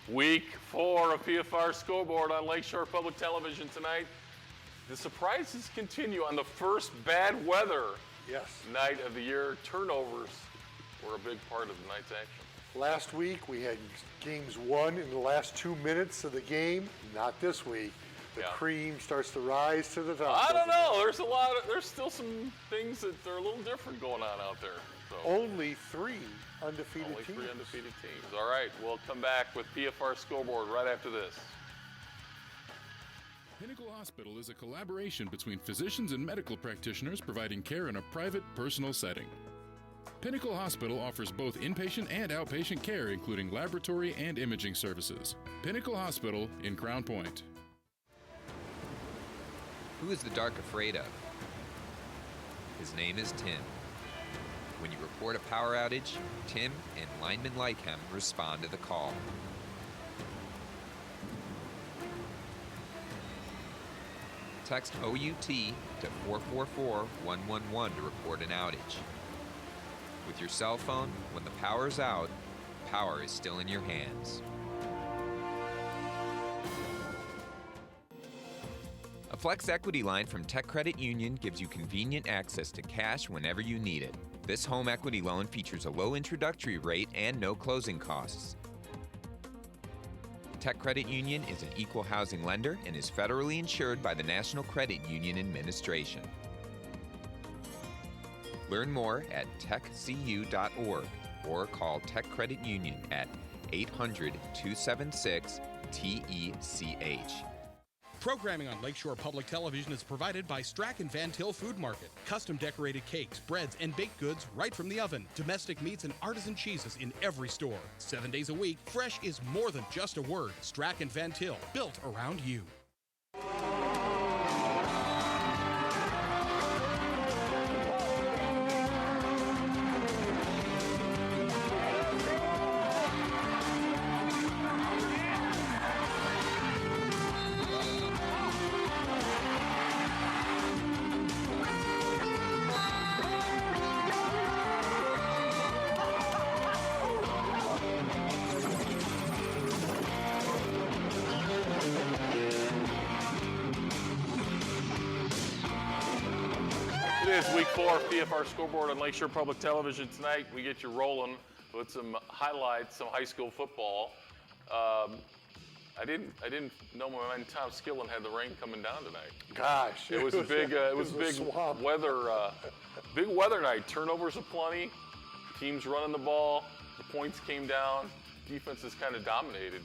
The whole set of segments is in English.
Week 4 of PFR Scoreboard on Lakeshore Public Television tonight. The surprises continue on the first bad weather night of the year. Turnovers were a big part of tonight's action. Last week we had games won in the last 2 minutes of the game. Not this week. The cream starts to rise to the top. I don't know. There's still some things that are a little different going on out there. So. Only three undefeated teams. Only 3 undefeated teams. All right, we'll come back with PFR Scoreboard right after this. Pinnacle Hospital is a collaboration between physicians and medical practitioners providing care in a private, personal setting. Pinnacle Hospital offers both inpatient and outpatient care, including laboratory and imaging services. Pinnacle Hospital in Crown Point. Who is the dark afraid of? His name is Tim. When you report a power outage, Tim and linemen like him respond to the call. Text OUT to 444-111 to report an outage. With your cell phone, when the power's out, power is still in your hands. A Flex Equity line from Tech Credit Union gives you convenient access to cash whenever you need it. This home equity loan features a low introductory rate and no closing costs. Tech Credit Union is an equal housing lender and is federally insured by the National Credit Union Administration. Learn more at techcu.org or call Tech Credit Union at 800-276-TECH. Programming on Lakeshore Public Television is provided by Strack and Van Til Food Market. Custom decorated cakes, breads, and baked goods right from the oven. Domestic meats and artisan cheeses in every store. 7 days a week, fresh is more than just a word. Strack and Van Til, built around you. It is week 4 of PFR Scoreboard on Lakeshore Public Television. Tonight we get you rolling with some highlights, some high school football. I didn't know my man Tom Skillen had the rain coming down tonight. Gosh, it was a big swamp. big weather night. Turnovers aplenty. Teams running the ball. The points came down. Defense has kind of dominated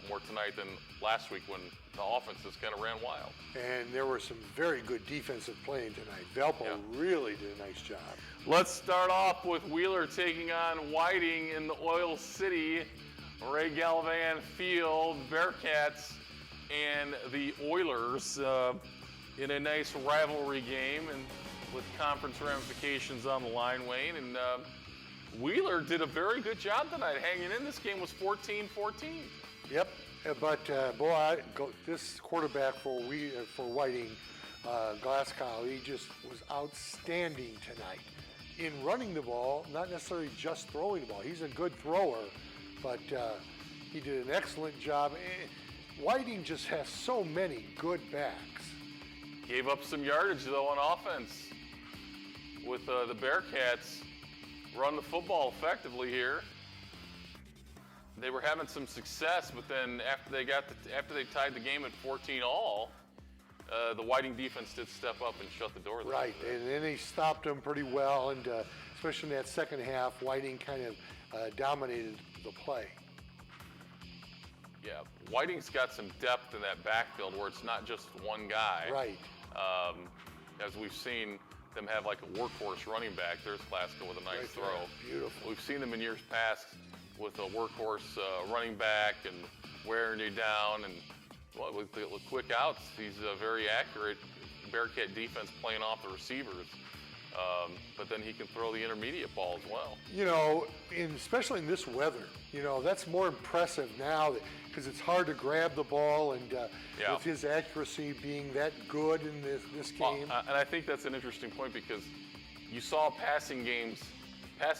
more tonight than last week when the offenses kind of ran wild. And there were some very good defensive playing tonight. Valpo really did a nice job. Let's start off with Wheeler taking on Whiting in the Oil City, Ray Galvan Field, Bearcats and the Oilers in a nice rivalry game and with conference ramifications on the line, Wayne. And Wheeler did a very good job tonight hanging in. This game was 14-14. Yep, but this quarterback for Whiting, Glasgow, he just was outstanding tonight in running the ball, not necessarily just throwing the ball. He's a good thrower, but he did an excellent job. Whiting just has so many good backs. Gave up some yardage, though, on offense with the Bearcats. Run the football effectively here. They were having some success, but then after they tied the game at 14-all, the Whiting defense did step up and shut the door. Right, and then they stopped them pretty well, and especially in that second half, Whiting kind of dominated the play. Yeah, Whiting's got some depth in that backfield where it's not just one guy. Right. As we've seen them have like a workhorse running back. There's Glasgow with a nice throw. Beautiful. We've seen them in years past with a workhorse running back and wearing you down, and with the quick outs, he's very accurate. Bearcat defense playing off the receivers, but then he can throw the intermediate ball as well. You know, especially in this weather, that's more impressive now because it's hard to grab the ball, and with his accuracy being that good in this game. And I think that's an interesting point because you saw passing games that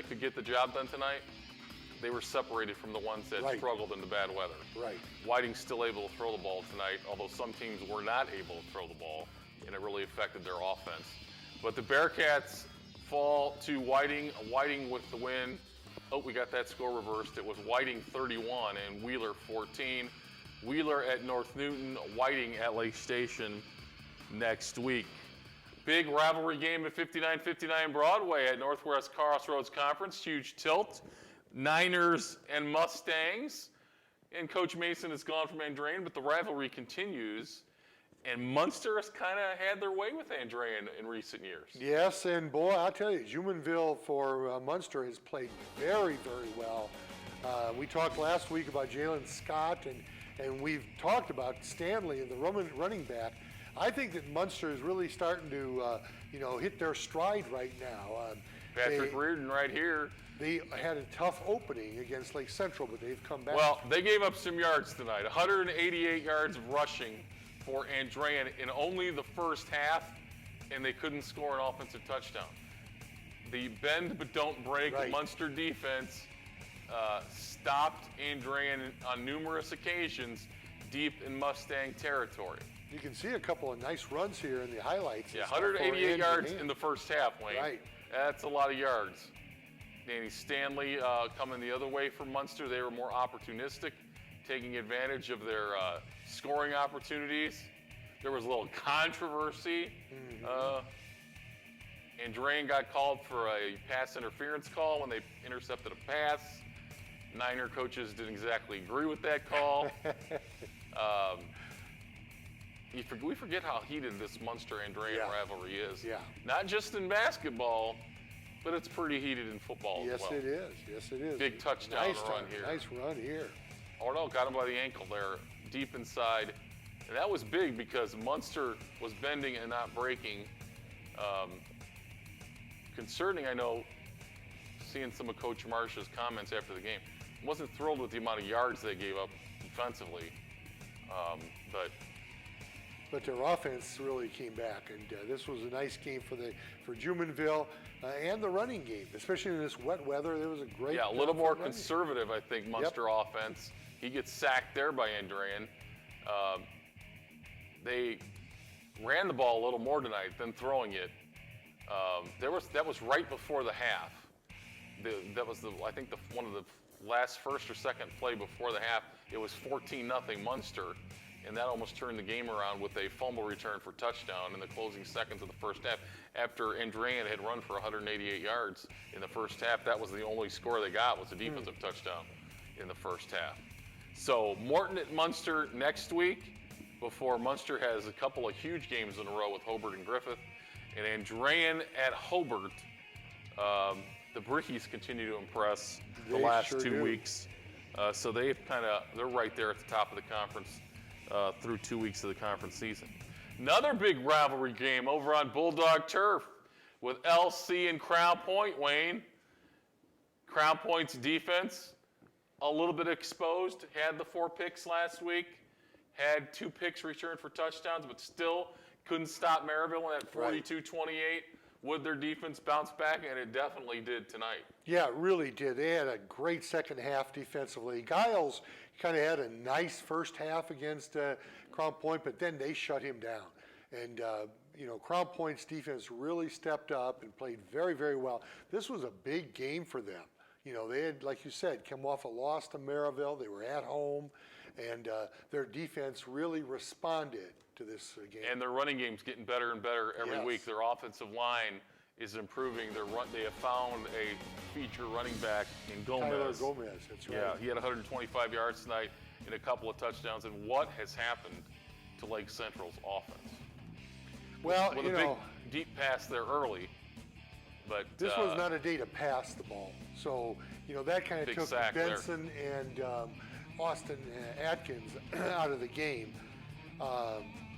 could get the job done tonight. they were separated from the ones that Right. struggled in the bad weather. Right. Whiting's still able to throw the ball tonight, although some teams were not able to throw the ball, and it really affected their offense. But the Bearcats fall to Whiting. Whiting with the win. Oh, we got that score reversed. It was Whiting 31 and Wheeler 14. Wheeler at North Newton, Whiting at Lake Station next week. Big rivalry game at 5959 Broadway at Northwest Crossroads Conference. Huge tilt. Niners and Mustangs. And Coach Mason is gone from Andrean, but the rivalry continues. And Munster has kind of had their way with Andrean in recent years. Yes, and boy, I'll tell you, Jumonville for Munster has played very, very well. We talked last week about Jalen Scott, and we've talked about Stanley and the running back. I think that Munster is really starting to, hit their stride right now. Patrick Reardon right here. They had a tough opening against Lake Central, but they've come back. Well, they gave up some yards tonight. 188 yards of rushing for Andrean in only the first half, and they couldn't score an offensive touchdown. The bend but don't break Right. Munster defense stopped Andrean on numerous occasions deep in Mustang territory. You can see a couple of nice runs here in the highlights. Yeah, and stuff for 188 Andy yards Hand. in the first half, Wayne. Right. That's a lot of yards. Danny Stanley coming the other way for Munster. They were more opportunistic, taking advantage of their scoring opportunities. There was a little controversy. Andrean got called for a pass interference call when they intercepted a pass. Niner coaches didn't exactly agree with that call. We forget how heated this Munster-Andrean Yeah. rivalry is. Yeah. Not just in basketball, but it's pretty heated in football Yes, as well. it is. Yes, it is. Big touchdown nice run here. Nice run here. Arnold got him by the ankle there, deep inside. And that was big because Munster was bending and not breaking. Concerning, I know, seeing some of Coach Marsh's comments after the game. Wasn't thrilled with the amount of yards they gave up defensively. But their offense really came back, and this was a nice game for Jumonville and the running game, especially in this wet weather. There was a great. Yeah, a little more running. conservative, I think, Munster offense. He gets sacked there by Andrean. They ran the ball a little more tonight than throwing it. That was right before the half. That was one of the last first or second play before the half. It was 14-0 Munster, and that almost turned the game around with a fumble return for touchdown in the closing seconds of the first half. After Andrean had run for 188 yards in the first half, that was the only score they got, was a defensive touchdown in the first half. So Morton at Munster next week, before Munster has a couple of huge games in a row with Hobart and Griffith, and Andrean at Hobart. The Brickies continue to impress the They last sure 2 do. weeks. So they're right there at the top of the conference through 2 weeks of the conference season. Another big rivalry game over on Bulldog Turf with LC and Crown Point, Wayne. Crown Point's defense, a little bit exposed, had the 4 picks last week, had 2 picks returned for touchdowns, but still couldn't stop Maryville in that 42-28. Would their defense bounce back? And it definitely did tonight. Yeah, it really did. They had a great second half defensively. Giles kind of had a nice first half against Crown Point, but then they shut him down. And, Crown Point's defense really stepped up and played very, very well. This was a big game for them. They had, like you said, come off a loss to Maryville. They were at home, and their defense really responded to this game. And their running game's getting better and better every Yes. week. Their offensive line is improving. They have found a feature running back in Gomez. Tyler Gomez, that's right. Yeah, he had 125 yards tonight and a couple of touchdowns. And what has happened to Lake Central's offense? Well, With a big deep pass there early, but this was not a day to pass the ball. So, that kind of Big took sack there. Benson and Austin Atkins out of the game.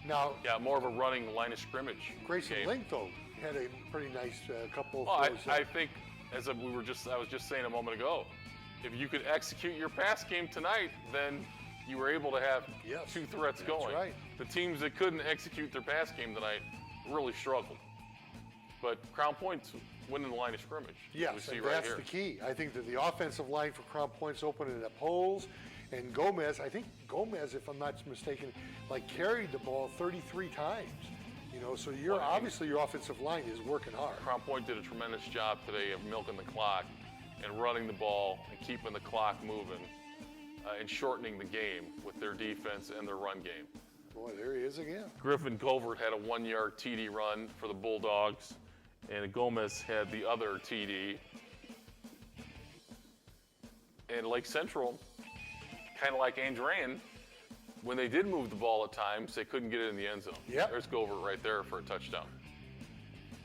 Now, yeah, more of a running line of scrimmage Grayson game. Link, though, had a pretty nice couple of Well, throws there. I think, I was just saying a moment ago, if you could execute your pass game tonight, then you were able to have Yes, 2 threats that's going. right. The teams that couldn't execute their pass game tonight really struggled. But Crown Point's winning the line of scrimmage. We Yes, see and right that's here. the key. I think that the offensive line for Crown Point's open and up holes. And Gomez, I think Gomez, if I'm not mistaken, like carried the ball 33 times. You know, so you're obviously your offensive line is working hard. Crown Point did a tremendous job today of milking the clock and running the ball and keeping the clock moving and shortening the game with their defense and their run game. Boy, there he is again. Griffin Covert had a 1-yard TD run for the Bulldogs, and Gomez had the other TD. And Lake Central, kind of like Andrean, when they did move the ball at times, they couldn't get it in the end zone. Yep. There's Covert right there for a touchdown.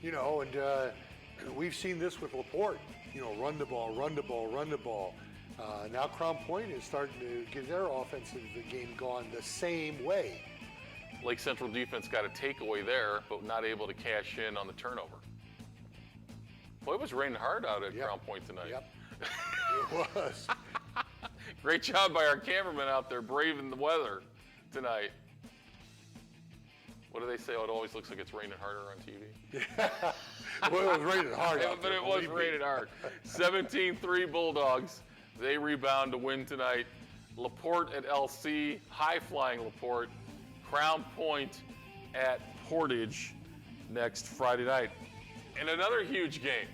You know, and we've seen this with LaPorte. You know, run the ball, run the ball, run the ball. Now Crown Point is starting to get their offensive game going the same way. Lake Central defense got a takeaway there, but not able to cash in on the turnover. Boy, it was raining hard out at Yep. Crown Point tonight. Yep, it was. Great job by our cameraman out there braving the weather tonight. What do they say? Oh, it always looks like it's raining harder on TV. Well, it was raining hard Yeah, out but there, it was believe me. raining hard. 17-3 Bulldogs. They rebound to win tonight. LaPorte at LC, high-flying LaPorte. Crown Point at Portage next Friday night. And another huge game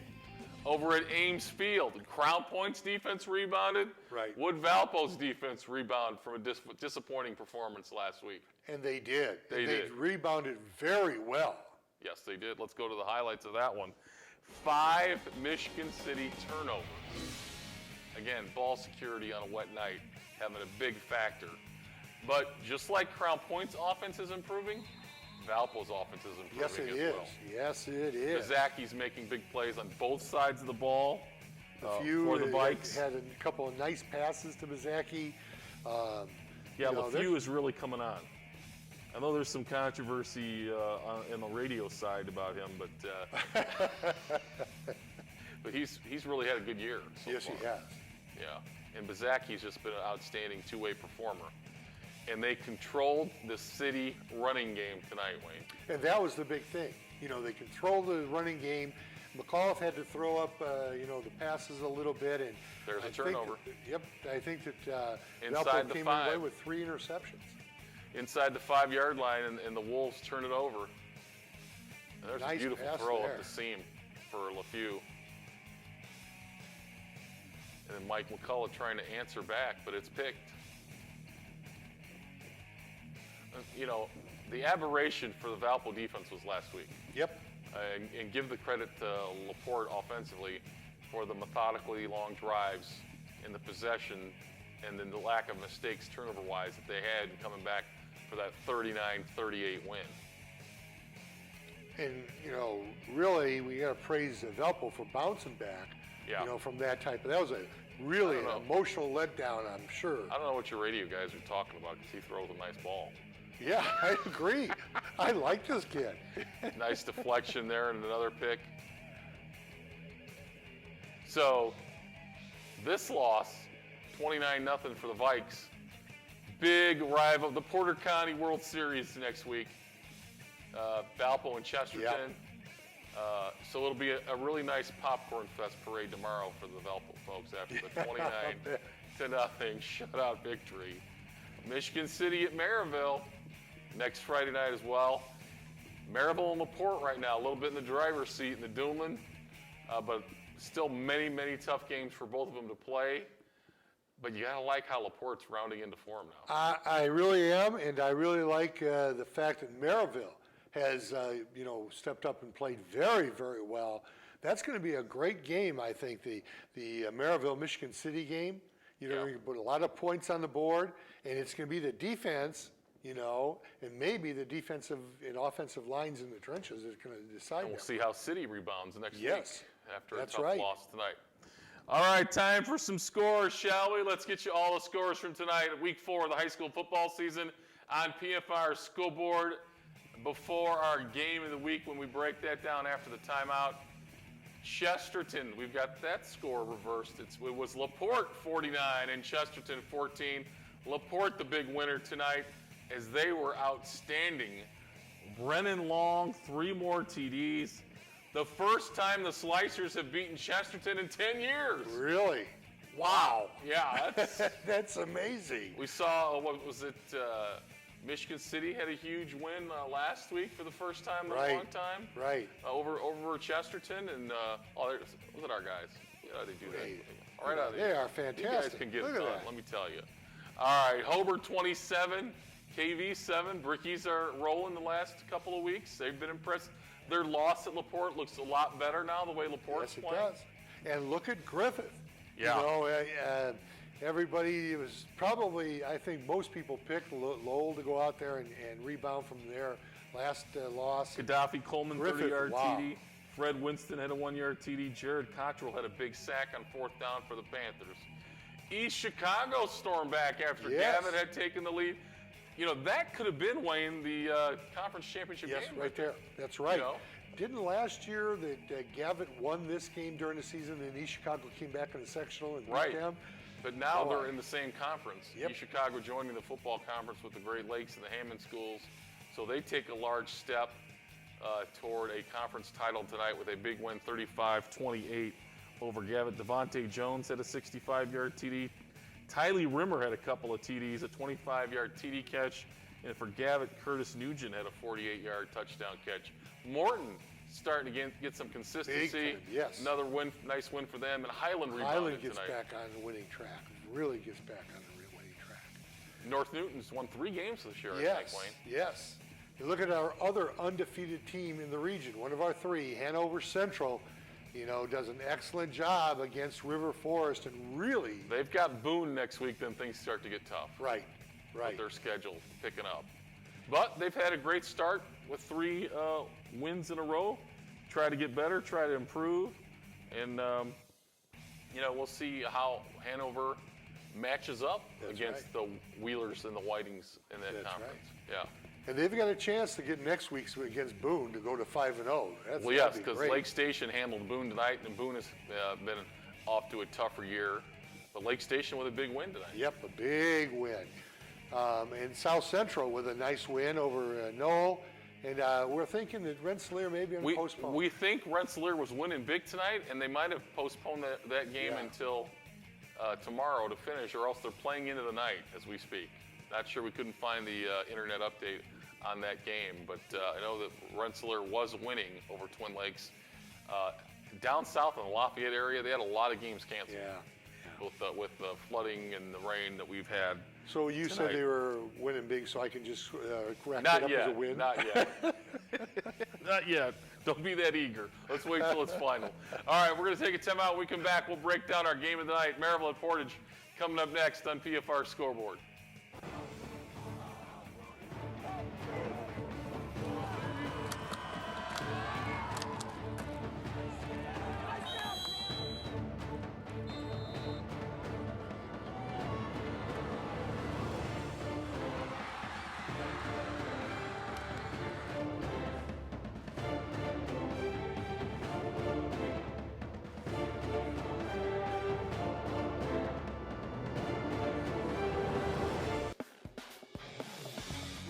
over at Ames Field. Crown Point's defense rebounded. Right. Wood Valpo's defense rebounded from a disappointing performance last week. And they did. They did. Rebounded very well. Yes, they did. Let's go to the highlights of that one. 5 Michigan City turnovers. Again, ball security on a wet night having a big factor. But just like Crown Point's offense is improving, Valpo's offense is improving Yes, it as is. well. Yes, it is. Mazacki's making big plays on both sides of the ball for the LeFew Vikes. had a couple of nice passes to Mazacki. Yeah, you know, LeFew is really coming on. I know there's some controversy in the radio side about him, but but he's really had a good year so Yes, far. he has. Yeah, and Bazacki's just been an outstanding two-way performer. And they controlled the city running game tonight, Wayne. And that was the big thing. You know, they controlled the running game. McAuliffe had to throw up, you know, the passes a little bit. And There's a I think turnover. Yep, I think that Inside Valpo the came 5. away with 3 interceptions. Inside the 5-yard line, and the Wolves turn it over. And there's Nice a beautiful pass throw there. up the seam for LeFew. And then Mike McCullough trying to answer back, but it's picked. You know, the aberration for the Valpo defense was last week. Yep. And give the credit to LaPorte offensively for the methodically long drives and the possession and then the lack of mistakes turnover-wise that they had coming back for that 39-38 win. And, you know, really, we got to praise Valpo for bouncing back, Yeah. you know, from that type. That was a really I don't know. emotional letdown, I'm sure. I don't know what your radio guys are talking about because he throws a nice ball. Yeah, I agree. I like this kid. Nice deflection there and another pick. So this loss, 29-0 for the Vikes. Big rival, the Porter County World Series next week. Valpo and Chesterton. Yep. So it'll be a really nice popcorn fest parade tomorrow for the Valpo folks after the 29-0 shutout victory. Michigan City at Maryville next Friday night as well. Maryville and LaPorte right now, a little bit in the driver's seat in the Duneland, but still many, many tough games for both of them to play. But you gotta like how LaPorte's rounding into form now. I really am, and I really like the fact that Maryville has, you know, stepped up and played very, very well. That's going to be a great game, I think, the Maryville-Michigan City game. You know, Yeah. you can put a lot of points on the board, and it's going to be the defense, you know, and maybe the defensive and offensive lines in the trenches is going to decide And we'll that. see how City rebounds next Yes, week after that's a tough right. loss tonight. All right, time for some scores, shall we? Let's get you all the scores from tonight, week 4 of the high school football season on PFR Scoreboard before our game of the week when we break that down after the timeout. Chesterton, we've got that score reversed. It was LaPorte 49 and Chesterton 14. LaPorte the big winner tonight as they were outstanding. Brennan Long, 3 more TDs. The first time the Slicers have beaten Chesterton in 10 years. Really? Wow. Yeah, that's That's amazing. we saw, what was it, Michigan City had a huge win last week for the first time in a long time. Right. Over Chesterton, and look at our guys. You know, they do that. Hey, Right out of they here. are fantastic. You guys can get Look it at done, that. let me tell you. All right, Hobart 27, KV 7. Brickies are rolling the last couple of weeks. They've been impressed. Their loss at LaPorte looks a lot better now, the way LaPorte's Yes, it playing. does. And look at Griffith. Yeah. You know, everybody was probably, I think most people picked Lowell to go out there and rebound from their last loss. Gaddafi Coleman, Griffith, 30-yard wow. TD. Fred Winston had a 1-yard TD. Jared Cottrell had a big sack on 4th down for the Panthers. East Chicago stormed back after Yes. Gavitt had taken the lead. You know, that could have been, Wayne, the conference championship Yes, game. right there. That's right. You know? Didn't last year that Gavitt won this game during the season, and East Chicago came back in the sectional and Right. beat them? But now Oh, they're in the same conference. Yep. East Chicago joining the football conference with the Great Lakes and the Hammond schools. So they take a large step toward a conference title tonight with a big win, 35-28 over Gavitt. Devontae Jones had a 65-yard TD. Tylee Rimmer had a couple of TDs, a 25-yard TD catch. And for Gavitt, Curtis Nugent had a 48-yard touchdown catch. Morton starting to get some consistency. Big time, yes. Another win, nice win for them. And Highland rebounded Highland gets tonight. back on the winning track. Really gets back on the winning track. North Newton's won 3 games this year, I Yes, think, Wayne. yes. You look at our other undefeated team in the region, one of our 3, Hanover Central, you know, does an excellent job against River Forest and really, They've got Boone next week, then things start to get tough. right. With their schedule picking up. But they've had a great start with 3 wins in a row. Try to get better, try to improve. And, you know, we'll see how Hanover matches up That's against the Wheelers and the Whitings in that That's conference. Yeah. And they've got a chance to get next week's against Boone to go to 5-0. Well, That'd yes, be because great. Lake Station handled Boone tonight, and Boone has been off to a tougher year. But Lake Station with a big win tonight. Yep, a big win. And South Central with a nice win over Knoll. And we're thinking that Rensselaer may be going to postpone. We think Rensselaer was winning big tonight, and they might have postponed that game Yeah. until tomorrow to finish, or else they're playing into the night as we speak. Not sure, we couldn't find the internet update on that game, but I know that Rensselaer was winning over Twin Lakes. Down south in the Lafayette area, they had a lot of games canceled Yeah. with the flooding and the rain that we've had. So you said tonight. they were winning big, so I can just rack it Not up yet. as a win? Not yet. Not yet. Don't be that eager. Let's wait till it's final. All right, we're going to take a timeout. When we come back, we'll break down our game of the night. Maryville and Portage coming up next on PFR Scoreboard.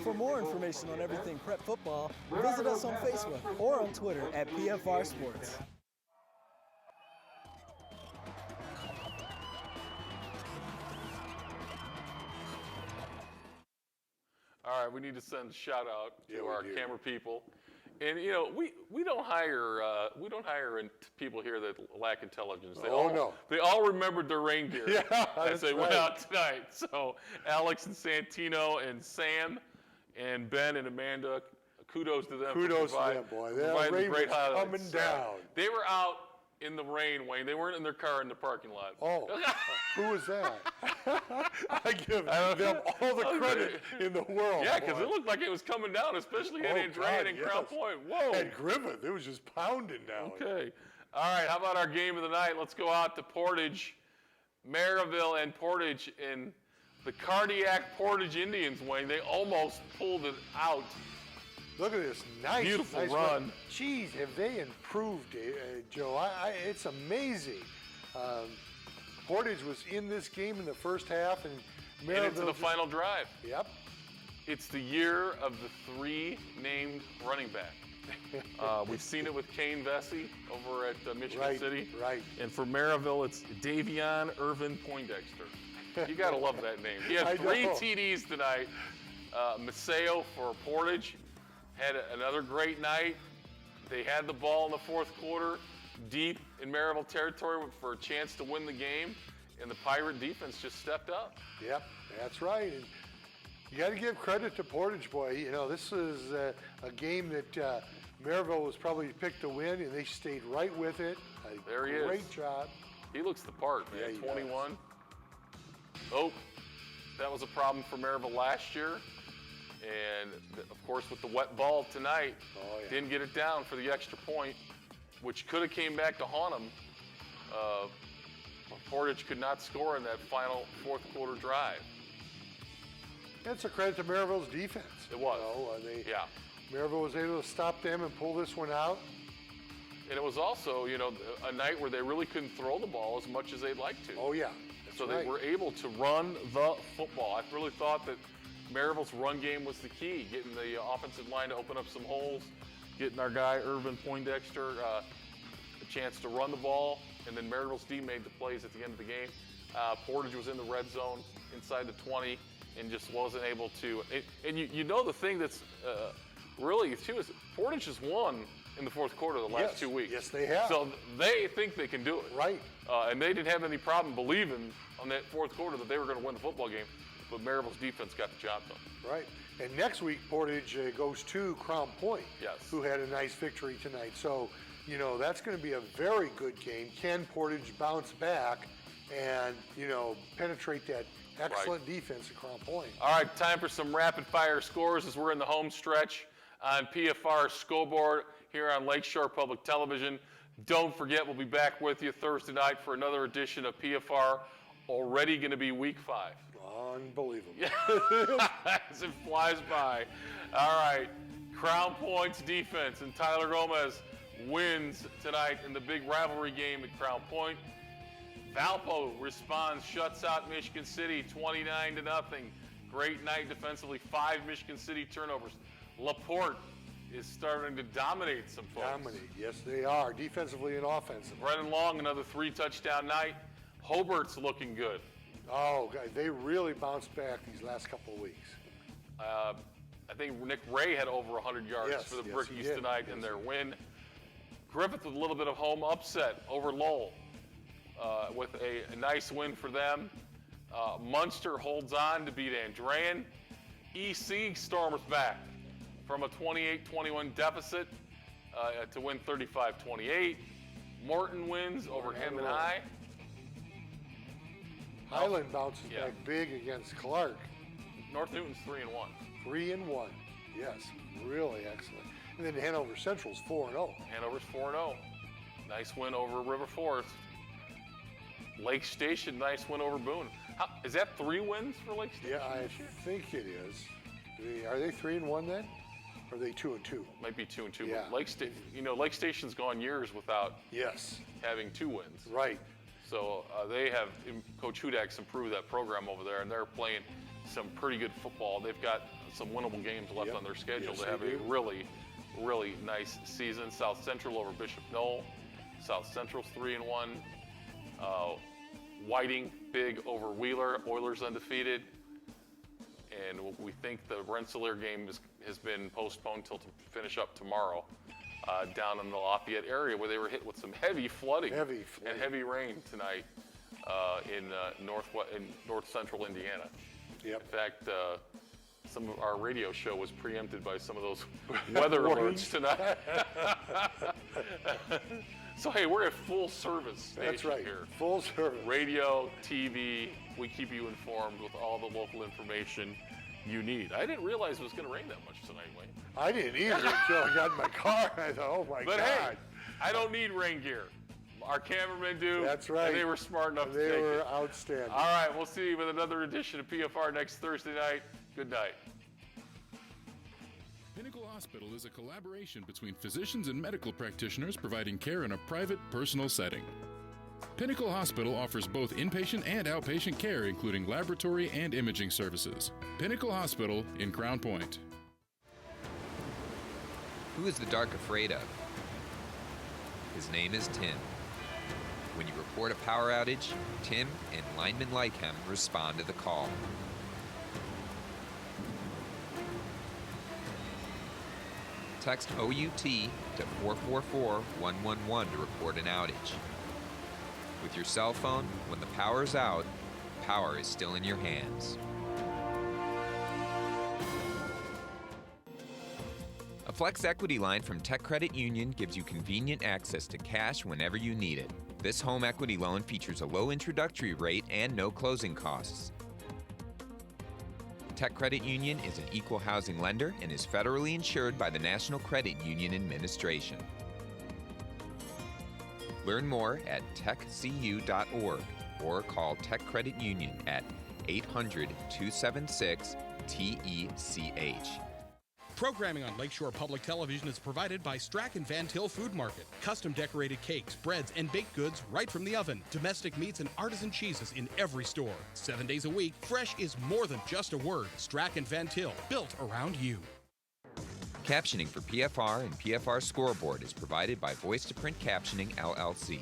For more information on everything Prep football, visit us on Facebook or on Twitter at PFR Sports. All right, we need to send a shout out to Yeah, we our do. camera people. And you know, we don't hire people here that lack intelligence. No. They all remembered their rain gear Yeah, as they that's went right. out tonight. So Alex and Santino and Sam and Ben and Amanda, kudos to them. Kudos to for them, boy. for That providing rain great was highlights. coming down. They were out in the rain, Wayne. They weren't in their car in the parking lot. Oh, who was that? I give don't them know. all the credit in the world. Yeah, because boy. it looked like it was coming down, especially at Oh, Andrea God, and Crown yes. Point. Whoa. At Griffith, it was just pounding down. Okay. All right, how about our game of the night? Let's go out to Portage, Maryville and Portage in the Cardiac Portage Indians, Wayne. They almost pulled it out. Look at this nice, Beautiful nice run. Geez, have they improved, Joe? It's amazing. Portage was in this game in the first half, and And into Maryville the final drive. Yep. It's the year of the 3 named running back. We've seen it with Kane Vesey over at Michigan Right, City. right. And for Maryville, it's Davion Irvin Poindexter. You got to love that name. He I had 3 know. TDs tonight. Maceo for Portage had another great night. They had the ball in the fourth quarter, deep in Maryville territory for a chance to win the game, and the Pirate defense just stepped up. Yep, that's right. And you got to give credit to Portage, boy. You know, this is a game that Maryville was probably picked to win, and they stayed right with it. There he is. Great job. He looks the part, man. Yeah, he 21. Oh, that was a problem for Maryville last year. And, of course, with the wet ball tonight, didn't get it down for the extra point, which could have came back to haunt them. Portage could not score in that final fourth quarter drive. It's a credit to Maryville's defense. It was. Yeah. Maryville was able to stop them and pull this one out. And it was also, you know, a night where they really couldn't throw the ball as much as they'd like to. Oh, yeah. So That's they right. were able to run the football. I really thought that Maryville's run game was the key, getting the offensive line to open up some holes, getting our guy, Irvin Poindexter, a chance to run the ball, and then Maryville's D made the plays at the end of the game. Portage was in the red zone inside the 20 and just wasn't able to. And you know the thing that's really, too, is Portage has won in the fourth quarter the last 2 weeks. Yes, they have. So they think they can do it. Right. And they didn't have any problem believing on that fourth quarter that they were going to win the football game. But Maryville's defense got the job done. Right. And next week, Portage goes to Crown Point, Yes. who had a nice victory tonight. So, you know, that's going to be a very good game. Can Portage bounce back and, you know, penetrate that excellent defense at Crown Point? All right, time for some rapid-fire scores as we're in the home stretch on PFR Scoreboard here on Lakeshore Public Television. Don't forget, we'll be back with you Thursday night for another edition of PFR. Already going to be week 5. Unbelievable. As it flies by. All right, Crown Point's defense and Tyler Gomez wins tonight in the big rivalry game at Crown Point. Valpo responds, shuts out Michigan City 29-0. Great night defensively, 5 Michigan City turnovers. LaPorte is starting to dominate some folks. Dominate. Yes, they are, defensively and offensively. Brennan Long, another 3-touchdown night. Hobart's looking good. Oh, God, they really bounced back these last couple of weeks. I think Nick Ray had over 100 yards Yes, for the yes, Brickies he did. tonight in Yes, their win. Griffith with a little bit of home upset over Lowell with a nice win for them. Munster holds on to beat Andran. EC storms back from a 28-21 deficit to win 35-28. Morton wins over Hammond High. Highland bounces Yeah. back big against Clark. North Newton's 3-1. 3-1. Yes, really excellent. And then Hanover Central's 4-0. Hanover's 4-0. Nice win over River Forest. Lake Station, nice win over Boone. Is that 3 wins for Lake Station? Yeah, I think it is. Are they 3-1 then? Or are they 2-2? Might be 2-2. Yeah. But Lake Station's gone years without Yes. having 2 wins. Right. So they have, Coach Hudak's improved that program over there, and they're playing some pretty good football. They've got some winnable games left Yep. on their schedule Yes, to have they a do. really, really nice season. South Central over Bishop Knoll. South Central's 3-1. Whiting, big over Wheeler. Oilers undefeated. And we think the Rensselaer game has been postponed till to finish up tomorrow down in the Lafayette area where they were hit with some heavy flooding. Heavy flooding. And heavy rain tonight in north central Indiana. Yep. In fact, some of our radio show was preempted by some of those weather Warnings. alerts tonight. So hey, we're a full service station That's right. here. Full service. Radio, TV, we keep you informed with all the local information you need. I didn't realize it was going to rain that much tonight, Wayne. I didn't either until I got in my car. I thought, oh my But God. hey, I don't need rain gear. Our cameramen do. That's right. And they were smart enough to They take were it. outstanding. All right, we'll see you with another edition of PFR next Thursday night. Good night. Pinnacle Hospital is a collaboration between physicians and medical practitioners providing care in a private, personal setting. Pinnacle Hospital offers both inpatient and outpatient care, including laboratory and imaging services. Pinnacle Hospital in Crown Point. Who is the dark afraid of? His name is Tim. When you report a power outage, Tim and linemen like him respond to the call. Text OUT to 444-111 to report an outage. With your cell phone, when the power's out, power is still in your hands. A Flex Equity line from Tech Credit Union gives you convenient access to cash whenever you need it. This home equity loan features a low introductory rate and no closing costs. Tech Credit Union is an equal housing lender and is federally insured by the National Credit Union Administration. Learn more at techcu.org or call Tech Credit Union at 800-276-TECH. Programming on Lakeshore Public Television is provided by Strack and Van Til Food Market. Custom decorated cakes, breads, and baked goods right from the oven. Domestic meats and artisan cheeses in every store. 7 days a week, fresh is more than just a word. Strack and Van Til, built around you. Captioning for PFR and PFR Scoreboard is provided by Voice to Print Captioning, LLC.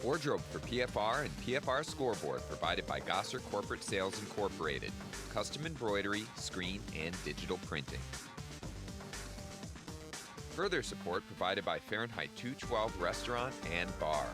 Wardrobe for PFR and PFR Scoreboard provided by Gosser Corporate Sales Incorporated. Custom embroidery, screen, and digital printing. Further support provided by Fahrenheit 212 Restaurant and Bar.